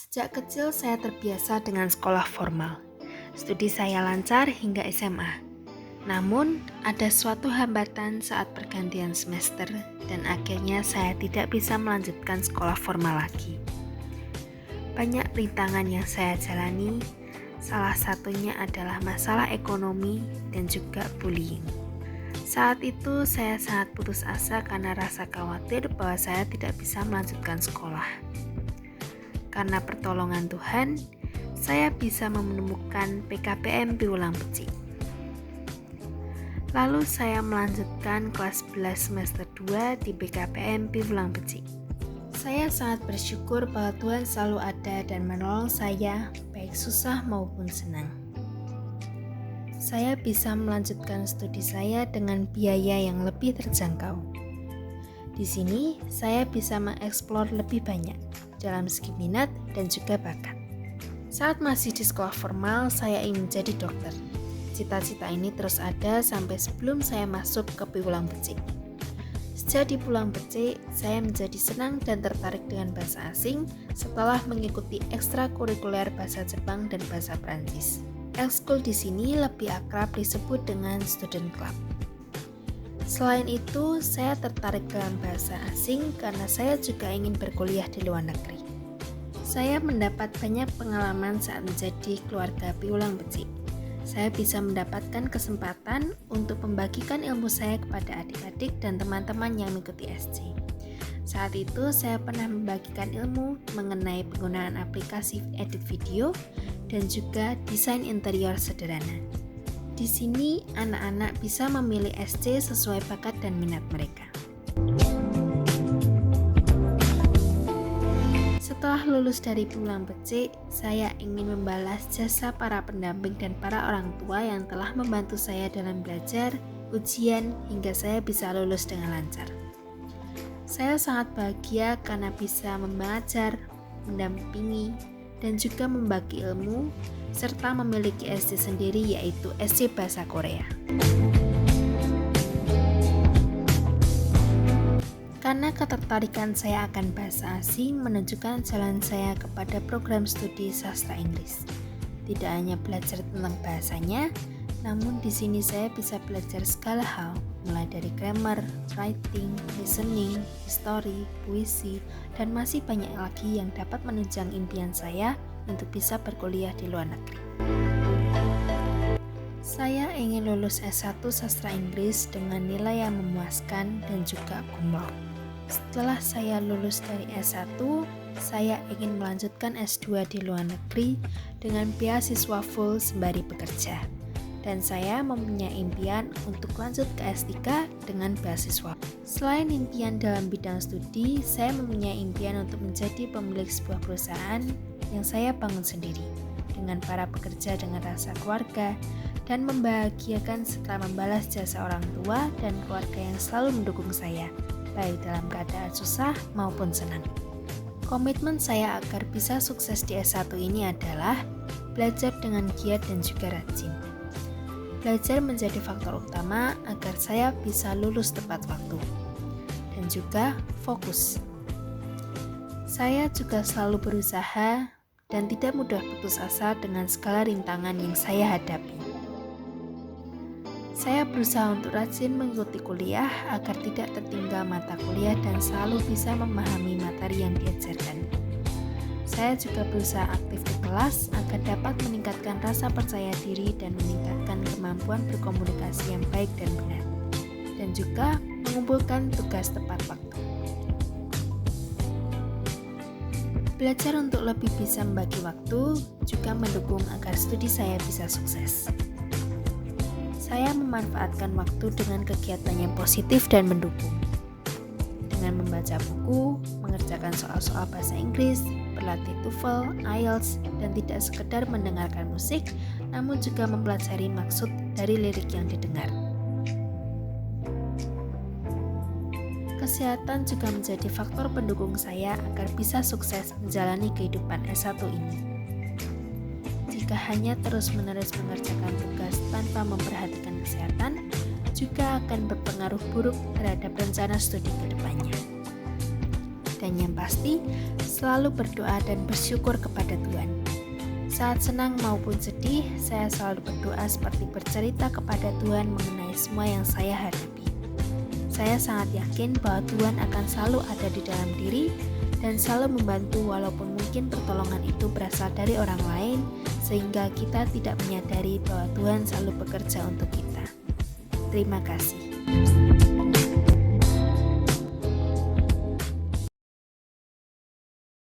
Sejak kecil saya terbiasa dengan sekolah formal. Studi saya lancar hingga SMA. Namun, ada suatu hambatan saat pergantian semester dan akhirnya saya tidak bisa melanjutkan sekolah formal lagi. Banyak rintangan yang saya jalani, salah satunya adalah masalah ekonomi dan juga bullying. Saat itu saya sangat putus asa karena rasa khawatir bahwa saya tidak bisa melanjutkan sekolah. Karena pertolongan Tuhan, saya bisa menemukan PKBM Piwulang Becik. Lalu saya melanjutkan kelas 11 semester 2 di PKBM Piwulang Becik. Saya sangat bersyukur bahwa Tuhan selalu ada dan menolong saya, baik susah maupun senang. Saya bisa melanjutkan studi saya dengan biaya yang lebih terjangkau. Di sini, saya bisa mengeksplor lebih banyak dalam segi minat dan juga bakat. Saat masih di sekolah formal, saya ingin menjadi dokter. Cita-cita ini terus ada sampai sebelum saya masuk ke Piwulang Becik. Sejak di Piwulang Becik, saya menjadi senang dan tertarik dengan bahasa asing setelah mengikuti ekstrakurikuler bahasa Jepang dan bahasa Prancis. Ekskul di sini lebih akrab disebut dengan student club. Selain itu, saya tertarik dalam bahasa asing karena saya juga ingin berkuliah di luar negeri. Saya mendapat banyak pengalaman saat menjadi keluarga Piwulang Becik. Saya bisa mendapatkan kesempatan untuk membagikan ilmu saya kepada adik-adik dan teman-teman yang mengikuti SC. Saat itu, saya pernah membagikan ilmu mengenai penggunaan aplikasi edit video dan juga desain interior sederhana. Di sini, anak-anak bisa memilih SC sesuai bakat dan minat mereka. Setelah lulus dari Piwulang Becik, saya ingin membalas jasa para pendamping dan para orang tua yang telah membantu saya dalam belajar, ujian, hingga saya bisa lulus dengan lancar. Saya sangat bahagia karena bisa mengajar, mendampingi, dan juga membagi ilmu, serta memiliki SC sendiri yaitu SC Bahasa Korea. Karena ketertarikan saya akan bahasa asing menunjukkan jalan saya kepada program studi sastra Inggris. Tidak hanya belajar tentang bahasanya, namun di sini saya bisa belajar segala hal, mulai dari grammar, writing, listening, history, puisi, dan masih banyak lagi yang dapat menunjang impian saya untuk bisa berkuliah di luar negeri. Saya ingin lulus S1 Sastra Inggris dengan nilai yang memuaskan dan juga cum laude. Setelah saya lulus dari S1, saya ingin melanjutkan S2 di luar negeri dengan beasiswa full sembari bekerja. Dan saya mempunyai impian untuk lanjut ke S3 dengan beasiswa. Selain impian dalam bidang studi, saya mempunyai impian untuk menjadi pemilik sebuah perusahaan yang saya bangun sendiri, dengan para pekerja dengan rasa keluarga, dan membahagiakan setelah membalas jasa orang tua dan keluarga yang selalu mendukung saya, baik dalam keadaan susah maupun senang. Komitmen saya agar bisa sukses di S1 ini adalah belajar dengan giat dan juga rajin. Belajar menjadi faktor utama agar saya bisa lulus tepat waktu. Dan juga fokus. Saya juga selalu berusaha dan tidak mudah putus asa dengan segala rintangan yang saya hadapi. Saya berusaha untuk rajin mengikuti kuliah agar tidak tertinggal mata kuliah dan selalu bisa memahami materi yang diajarkan. Saya juga berusaha aktif di kelas agar dapat meningkatkan rasa percaya diri dan meningkatkan kemampuan berkomunikasi yang baik dan benar, dan juga mengumpulkan tugas tepat waktu. Belajar untuk lebih bisa membagi waktu juga mendukung agar studi saya bisa sukses. Saya memanfaatkan waktu dengan kegiatan yang positif dan mendukung. Dengan membaca buku, mengerjakan soal-soal bahasa Inggris, berlatih TOEFL, IELTS, dan tidak sekedar mendengarkan musik, namun juga mempelajari maksud dari lirik yang didengar. Kesehatan juga menjadi faktor pendukung saya agar bisa sukses menjalani kehidupan S1 ini. Jika hanya terus-menerus mengerjakan tugas tanpa memperhatikan kesehatan, juga akan berpengaruh buruk terhadap rencana studi ke depannya. dan yang pasti selalu berdoa dan bersyukur kepada Tuhan. Saat senang maupun sedih, saya selalu berdoa seperti bercerita kepada Tuhan mengenai semua yang saya hadapi. Saya sangat yakin bahwa Tuhan akan selalu ada di dalam diri dan selalu membantu walaupun mungkin pertolongan itu berasal dari orang lain, sehingga kita tidak menyadari bahwa Tuhan selalu bekerja untuk kita. Terima kasih.